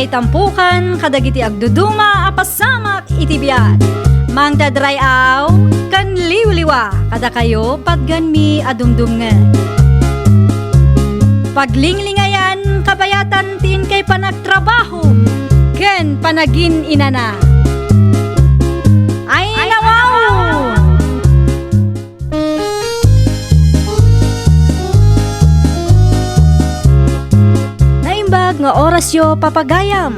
kay tampukan kadagiti agduduma apasamak iti biag. Mang dadrayaw kan liwliwa kada kayo patgan mi adumdumngan. Paglinglingayan kabayatan tin kay panagtrabaho ken panagin inana. Ay nawaw! Naimbag nga oras yo papagayam.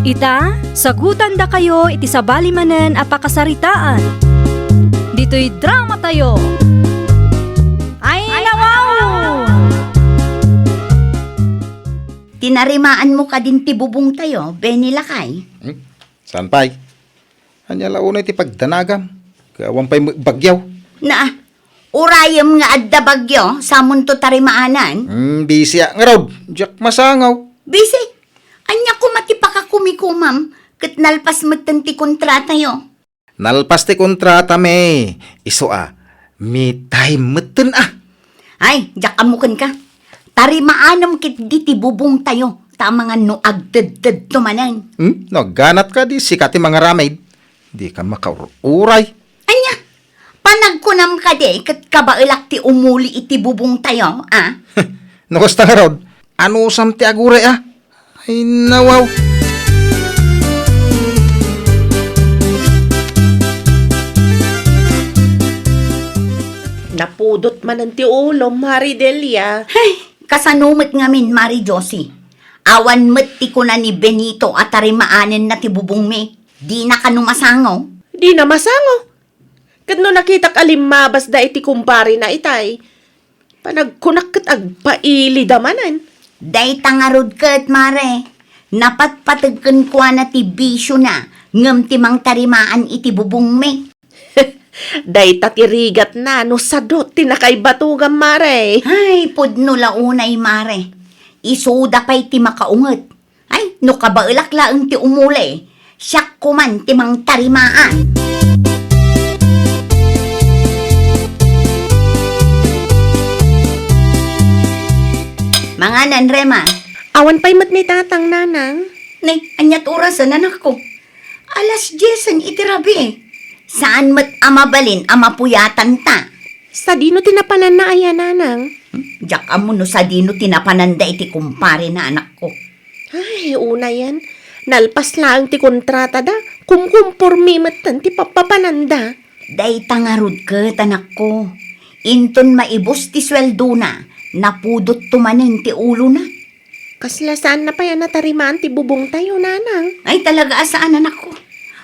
Ita, sagutan da kayo iti sabali manen apakasaritaan. Dito'y drama tayo. Ay nawaw! Tinarimaan mo ka din ti bubong tayo, Benny Lakay. Saan pa'y? Anya launa iti pagdanagam. Kawan pa'y bagyaw. Na, urayam nga adda bagyo, samon to tarimaanan. Busy nga raw. Diyak masangaw. Busy, anya kumatipa ka kumikumam, kat nalpas magtanti kontrata yo. Nalpas ti kontrata me. Iso me time meten Ay, jak amukan ka. Tarimaanam kit di ti bubong tayo, tamangan no agded tumanan. Nagganat ka di sikati mga ramay. Di ka makauray. Anya, panagkunam ka di, kat kabailak ti umuli iti bubong tayo, Nakusta nga raw. Ano sam ti agure Ay nawaw. Napudot man ang ti ulo, Maridelia. Ay, kasanumit ngamin, Mari Josie. Awan met ti kuna ni Benito at tarimaanin na ti bubong me. Di na kanumasangaw. Di na masango. Kadno nakita kalimabas da iti kumpari na itay. Panagkunak kat agpaili damanan. Day tangarod kat, Mare. Napatpatagkan kwa na ti bisyo na. Ngam ti mang tarimaan iti bubong me. Day tatirigat na no sadot tinakay batugam mare. Ay, pudno launay, Mare. Isuda pa'y ti makaunget. Ay, no kabailak laang ti umuli. Siyak kuman ti mang tarimaan. Mga nanrema. Awan pa'y mat ni tatang nanang. Nay, anyat orasan anak ko. Alas 10 itirabi. Saan mat amabalin amapuyatan ta? Sa dino tinapanan na aya nanang. Jak amo no sa dino tinapananda iti kumpare na anak ko. Ay, una yan. Nalpas lang ti kontrata da. Kumkumpormi matan ti papapananda. Day tangarod ket anak ko. Inton maibos ti sweldo na. Napudot tumanen ti ulo na. Kasla saan na pa yan natarimaan ti bubong tayo nanang. Ay talaga asaan anak ko.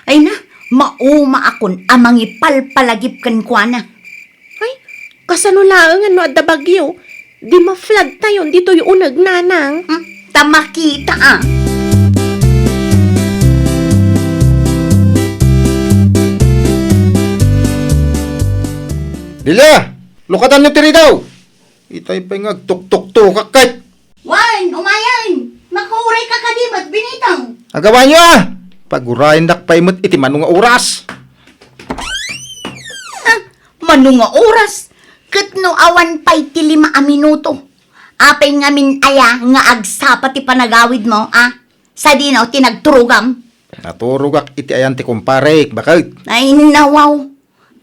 Ay na, mauma akon amangi palpalagip kan kwa na. Ay, kasano lang ano at bagyo. Di ma-flood tayo dito yung unag nanang. Tamakita Lilia! Lukatan nyo tiri daw! Itay pa'y ngagtuk-tuk-tukak kahit. Wan, umayan! Makuray ka kadimat, binitang! Agawan nyo Pagurayin pa'y mat iti manong nga oras. Mano nga oras? Ket no awan pa'y ti 5 minuto. Apay ngamin aya nga agsapat ti panagawid mo, Sa dinaw tinagturugam. Naturugak iti ayan ti kumpare. Bakit? Ay nawaw.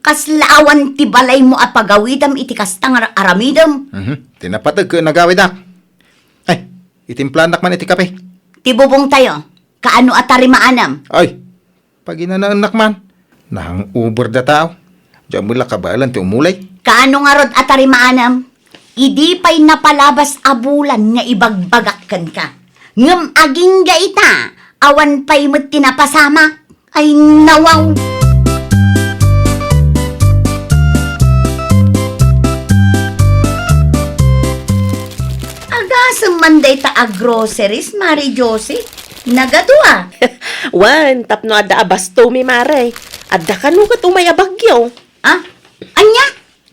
Kaslaawan ti balay mo a pagawidam iti kastang aramidam. Tinapatag ka nagawid Ay, itimplanak man iti kape. Ti bubong tayo. Kaano atarimaanam? Ay, pag inanaanak man. Nahang uber da tao. Diyan mula kabalan ti umulay. Kaano nga rod atarimaanam? Idi pa'y napalabas abulan nga ibagbagakkan ka. Ngem aging ga ita. Awan pa'y mo't tinapasama. Ay nawaw. Agasang manday ta groceries, Mari Josie. Nagadua. Wan, tapno adda abasto mi mare. Adda kanukat umaya bagyo. Anya?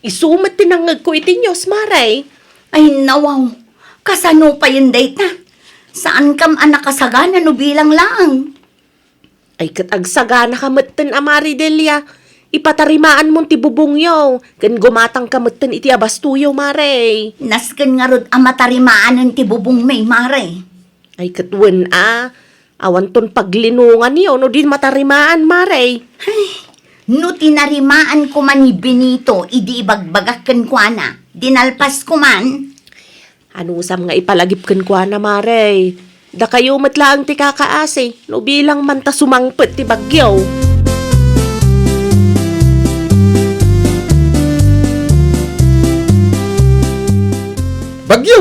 Isumat tinangag ko iti Diyos, mare. Ay nawaw. Kasano pa yung data? Saan kam anak kasagana no bilang lang? Ay katagsagana ka matan amari Delia. Ipatarimaan mo ti bubungyo. Kan gumatang ka matan iti abastuyo, mare. Nasken nga rod amatarimaan ng tibubong may mare. Ay katwen awan ton paglinungan niyo no din matarimaan mare. No tinarimaan ko man ni Benito, idi ibagbagakan ko ana. Dinalpas ko man. Ano usam nga ipalagip kan kwa na mare. Da kayo matlaang ti kakaase, no bilang man ta sumangpet ti bagyaw. Bagyo!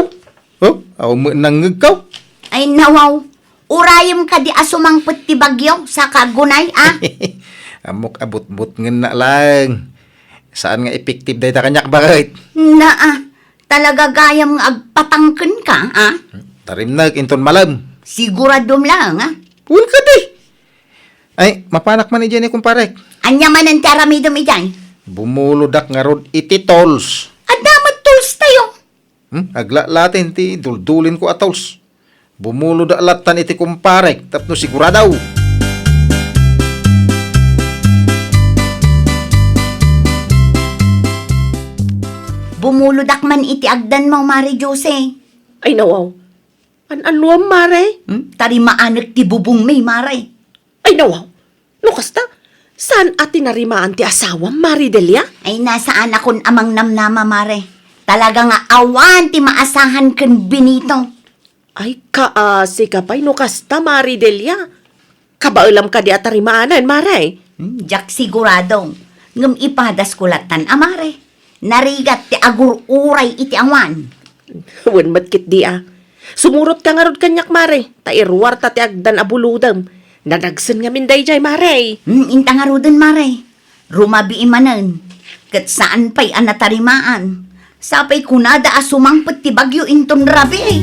Oh, aw mo nang ngagkaw. Ay nawaw, urayam ka di asumang ti bagyo sa kagunay, Amok abot-bot nga na lang. Saan nga effective day ta kanyak bakit? Talaga gayam nga agpatangken ka, Tarim na inton malam. Siguradom lang, Pun ka di. Ay, mapanak man iyan kumparek. Anya man ang taramidom iday. Bumuludak nga rod iti tolls. Adamat tools tayo. Agla latin ti duldulin ko atols. Bumuludak latan iti kumparek tapno siguradaw. Bumuludak man iti agdan mo, Mari Jose. Ay nawaw. An-anuam mare? Tarimaanak ti bubong may, Mare. Ay nawaw. No kasta? Saan ati narimaan ti asawam, Maridelia? Ay nasaan akon amang namnama, Mare. Talaga nga awan ti maasahan ken Benito. Ay kaasi ka pa'y no kasta, Maridelia. Kabailam ka di atarimaanan, mare. Jak sigurado. Ngam ipadas kulatan, Mare. Narigat ti agur-uray iti awan. Wen matkit di Sumurot ka nga rod kanyak, mare. Tairwar ta ti agdan abuludam. Nanagsan nga minday jay, mare. Inta nga rodon, Mare. Rumabi imanan. Kat saan pa'y anatarimaan. Sapay kunada asumangpet ti bagyo inton rabi.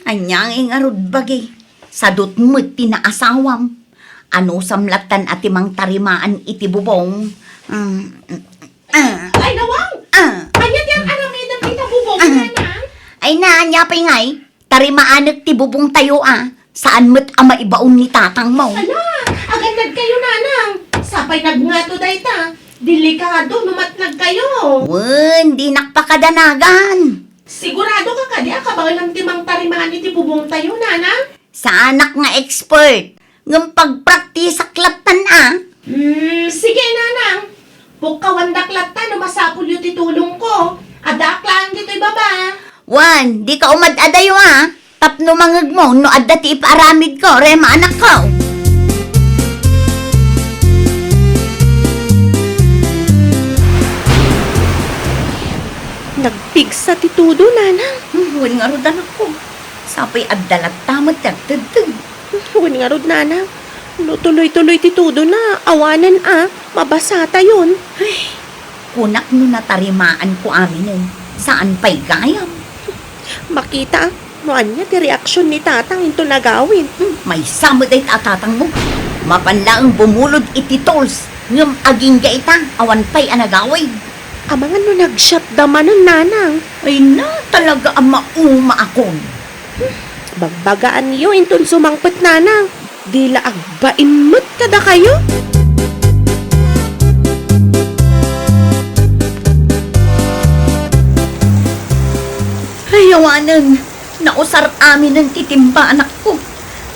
Anyang ingarod bagay. Sadot mo't tinaasawam. Ano samlatan ati mang tarimaan iti bubong. Ay, nawaw! Ayat yung aramidam kita bubong na. Ay naanya pa'y ngay. Tarimaanak ti bubong tayo Saan mo't maibaon ni tatang mo? Agad kayo, nanang. Sapay nagngato dayta. Delikado, numatlag kayo. Wen, di nakpakadanagan. Sigurado ka kadi, kabangan timang tarimaan iti bubong tayo, nanang. Sa anak nga expert. Ngam pagpraktis aklatan Sige, nanang. Pukawan daklatan, masapul yung titulong ko. Adaklaan dito'y baba. Wan, di ka umad-adayo Tapno mangag mo, no adda ti iparamid ko, rema anak ko. Nagpigsa titudo, nanang. Wan nga rod anak ko. Sapay addalat tamat tagtagtag. Huwag nga rod, nanang. No, tuloy-tuloy titudo na. Awanan mabasata yun. Kunak no natarimaan ko amin Saan pa'y gayam? Makita, noan niya ti reaksyon ni tatang ito nagawin. May samod ay tatatang mo. Mapanlaang bumulod iti tolls. Ngam aging gaita, awan pa'y anagaway. Amangan no nag-shot daman ng nanang. Ay na talaga ang mauma akon. Bagbagaan niyo inton sumangpet, nanang. Dila agbain mo't kada kayo. Hayawanan, nausar amin ng titimba anak ko.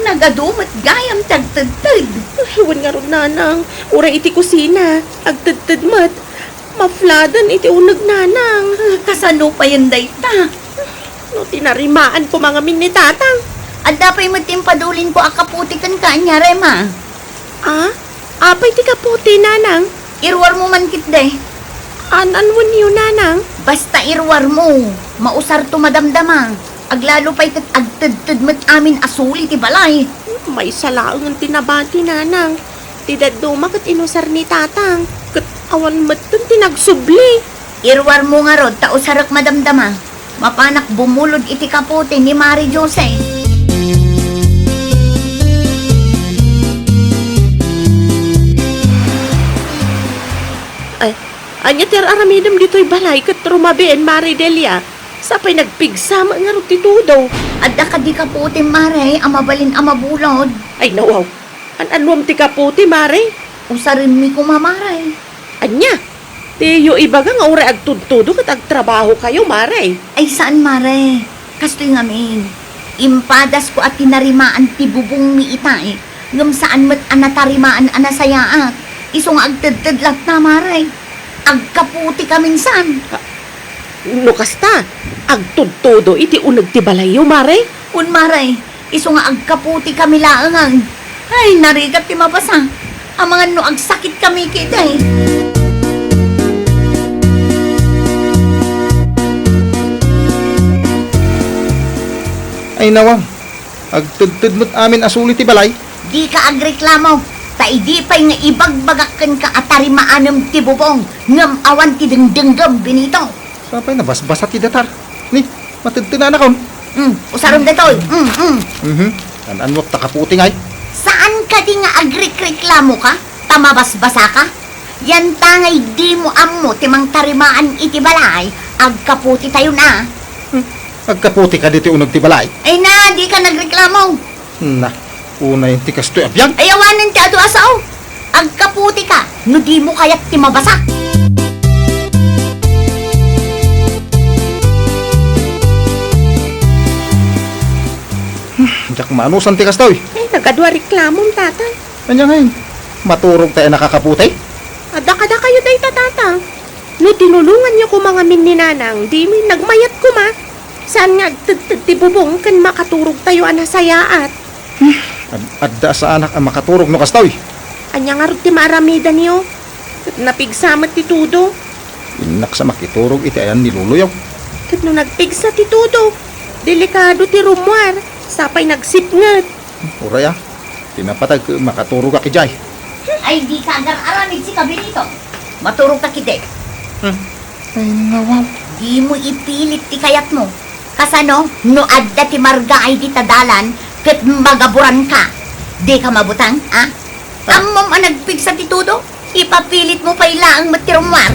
Nagadumat gayam tagtagtag. Huwag nga ron, nanang. Ura iti kusina. Agtad-tad mat. Mafladan iti unag, nanang. Kasano pa yan dayta? No, tinarimaan ko mga min ni tatang. Adda pa'y matimpadulin ko akaputikan ka niya, Rema. Apay ti kaputi, nanang. Irwar mo man kitde. Anwan niyo, nanang. Basta irwar mo. Mausar to madamdama. Aglalo pa'y kat agtad-tad mat amin asuli ti balay. May salaang ang tinabati, nanang. Tidaduma kat inusar ni tatang. Kat awan mat dun tinagsubli. Irwar mo nga rod, tausarak madamdama. Mapanak bumulod iti kaputi ni Mari Jose. Ay, anya ter aramidam dito'y balay kat rumabiin, Maridelia. Sapay nagpigsama nga ro titudo. Adda ka di kaputi, Mare, amabalin amabulod. Ay, nawaw. An-anwam ti kaputi, Mare. Usarin mi ko mamaray. Anya? Tiyo ibaga nga ura agtudtudo kat agtrabaho kayo, Maray. Ay saan mare? Kastoy ngamin. Impadas ko at tinarimaan ti bubong mi ita eh. Ngam saan mo't anatarimaan anasaya Iso nga agtadtadlat na mare. Agkaputi ka minsan. No kasta, agtudtudo iti unag ti balayo, Maray. Un mare, iso nga agkaputi kami laangang. Ay, narigat ti mabasa. Ang mga no agsakit kami kita eh. Ay nawang, agtudtud mo't amin asuli ti balay. Di ka agreklamo. Di pa'y nga ibagbagakan ka atarimaanam ti bubong. Ngam awan ti dengdenggam binito. Sapay nabasbasa ti datar. Ni, matudtunan akon. Usarom detoy. Anwak takaputi ngay. Saan ka di nga agreklamo ka? Tamabasbasa ka? Yan tangay di mo ammo timang tarimaan iti balay. Agkaputi tayo na. Agkaputi ka dito unag ti balay. Ay na, di ka nagreklamo. Na, una yung tikas to abyan. Ay awanan ti ato asaw. Agkaputi ka, no di mo kaya't timabasa. Jak manusan tikas to eh. Ay, nagadwa reklamong, tatang. Anya ngayon, maturog tayo nakakaputi. Ada kayo day tatang. No, tinulungan niyo ko mga minninanang, di mi nagmayat ko ma. Saan nga ti bubong kan makaturog tayo anasayaat. Adda sa anak ang makaturog no kastaw eh. Anya nga rin ti maaramidan niyo. Napigsamat ti tudo. Inak sa makiturog iti ayan niluluyaw. Kat no nagpigsa ti tudo. Delikado ti rumwar. Sapay nagsipngat. Uray ah, tinapatag makaturog ka kijay. Ay di ka agar-aramid si kabinito. Maturog ka kite. Ay nawaw. Di mo ipilit ti kayat mo. Kasano, no adda ti marga ay di tadalan, ket magaburan ka. Di ka mabutang, ha? Amom ang nagpigsa ti tudo, ipapilit mo pa ilaang matirumwar.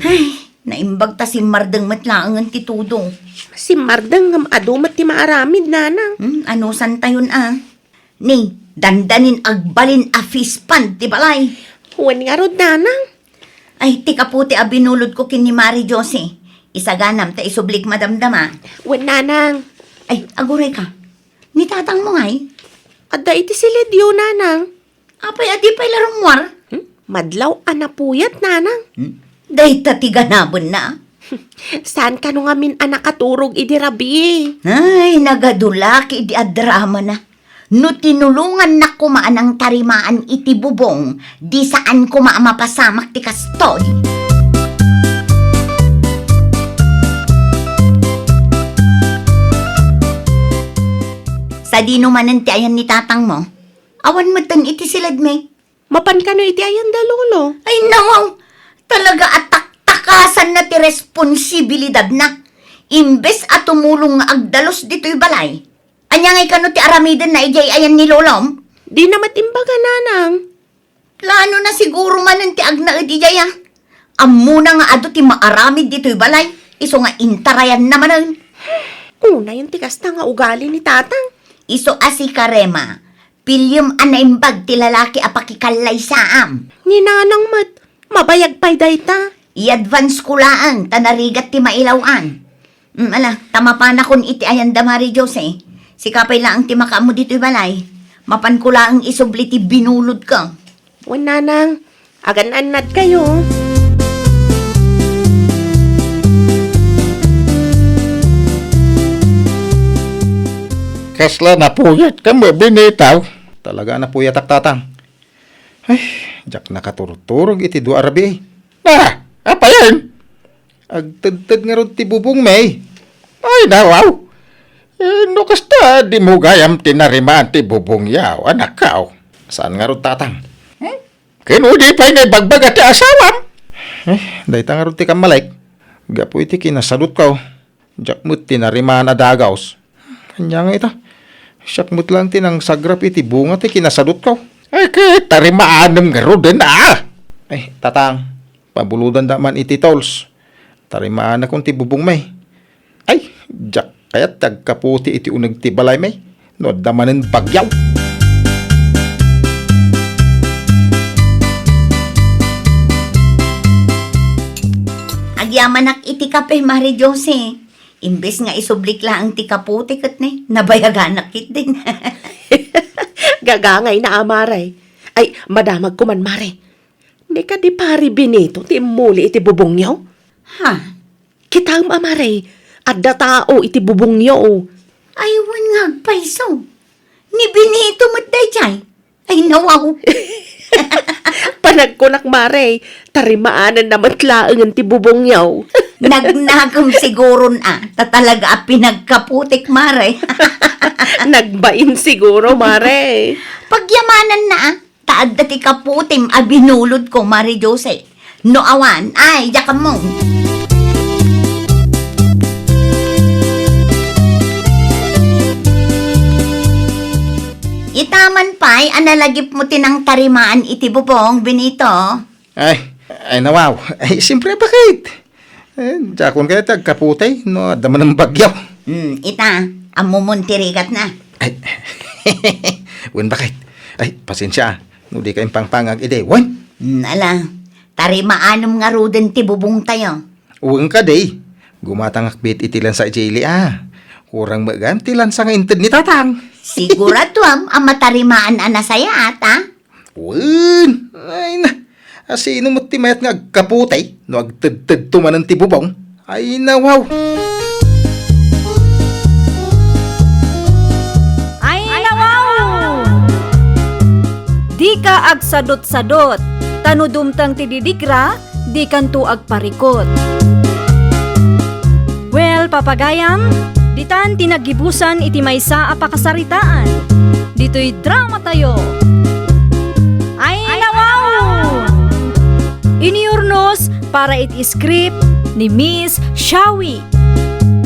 Ay, naimbag ta si Mardeng matlaangan ti tudo. Si Mardang ngam adumat ti maaramid, nanang. Ano san tayon Ni, dandanin agbalin a fispan, ti balay. Huwan nga rod, nanang. Ay, tika puti a binulod ko kin ni Mari Josie. Isaganam ta isublik madamdama. Huwan, nanang. Ay, aguray ka. Ni tatang mo ngay. Adda iti silidyo, nanang. Apay, adi pa'y larumwar. Madlaw anapuyat, nanang. Day tatiganabon na. Saan ka no nga min anakaturog idi rabi? Ay, nagadulaki di adrama na. No tinulungan na kumaan ang tarimaan iti bubong, di saan mapasamak ti kastoy. Sa dino manan ti ayan ni tatang mo, awan matan iti silad me. Mapan ka no iti ayan da, lolo. Ay nawaw, talaga atak-takasan na ti responsibilidad na. Imbes at tumulong nga agdalos dito'y balay. Anya ngay kano ti aramidan na ijay ayan ni lolom? Di na matimbaga, nanang. Plano na siguro manan ti agnaed ijay Amuna nga ado ti maaramid dito'y balay. Iso nga intarayan namanan. Una yung tikas na nga ugali ni tatang. Iso asi karema. Pilyum anaimbag ti lalaki apakikalay saam. Ni nanang mat, mabayag pa'y dayta. I-advance ko laang tanarigat ti mailawan. Ala, tama pa na kun iti ayan da Mari Jose. Si kapay laang ti makaamo dito'y balay. Mapan ko laang isubli ti binulod ka. Huwan, nanang. Agan-anad kayo. Kasla napuyat ka mo binitaw. Talaga napuyat ak tatang. Ay, jak nakaturog-turog iti do arabi. Apa yan? Agtagtag nga ron ti bubong may. Ay nawaw. No kasta di mo gayam tinarimaan ti bubong yaw, anak kao. Saan nga ron tatang? Kino di pa'y naibagbaga ti asawam. Dahi nga ron ti kamalaik. Gapo iti kinasalot kao. Jak mo't tinarimaan adagaws. Kanya nga ita. Siyak mo't lang tinang sagrap iti bunga ti kinasalot kao. Ay kay tarimaanam nga ron din Ay tatang, pabuludan daman iti tolls. Tarimaan akong ti bubong may. Ay, jak kayat tagkaputi iti unag ti balay may. no damanin bagyaw. Agyamanak iti kape, Mari Jose. Imbes nga isublik lang ti kaputi kat ne, nabayaganak kit din. Gagangay na amaray. Ay, madamag ko man, Mare. Di ka di pari binito, ti muli iti bubongyaw. Ha? Kitang amaray, adda tao iti bubongyaw. Ay, wan nga paiso. Ni Benito matday jay. Ay, nawaw. Panagkunak, Mare, tarimaanan naman tlaangan ti bubongyaw. Nagnagam siguro na. Tatalaga pinagkaputik, Mare. Nagbain siguro, Mare. Pagyamanan na, taad dati kaputim abinulod ko, Mari Jose. No awan, ay, yakam mo. Itaman pa'y analagip mo tinang tarimaan iti bubong, Benito. Ay nawaw. Ay, siyempre bakit? Jakon kaya tagkaputay, no daman ng bagyaw. Ita, amumuntirikat na. Ay, wan bakit? Ay, pasensya. No di kayong pangpangag ide. Wan? Ala, tarimaanam nga ruden ti bubong tayo. Uwang ka day. Gumatang akbit itilan sa ijili Kurang magantilan sa nga inted ni tatang. Siguratuam, ang matarimaan anasaya ata. Wan? Ay na. Asino mo timayat nga agkaputay, no agtad-tad tumanan ti bubong. Ay nawaw. Ay nawaw! Di ka agsadot-sadot, tanudumtang ti didigra, di kanto agparikot. Well, papagayam, ditan tinagibusan iti maysa a pakasaritaan. Dito'y drama tayo. Ay nawaw! Iniurnos para iti-script ni Miss Shawi.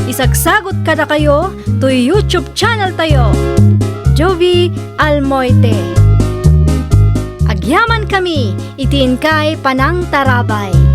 Isagsagot kada kayo to YouTube channel tayo. Jovi Almoite. Agyaman kami, itiin kay Panang Tarabay.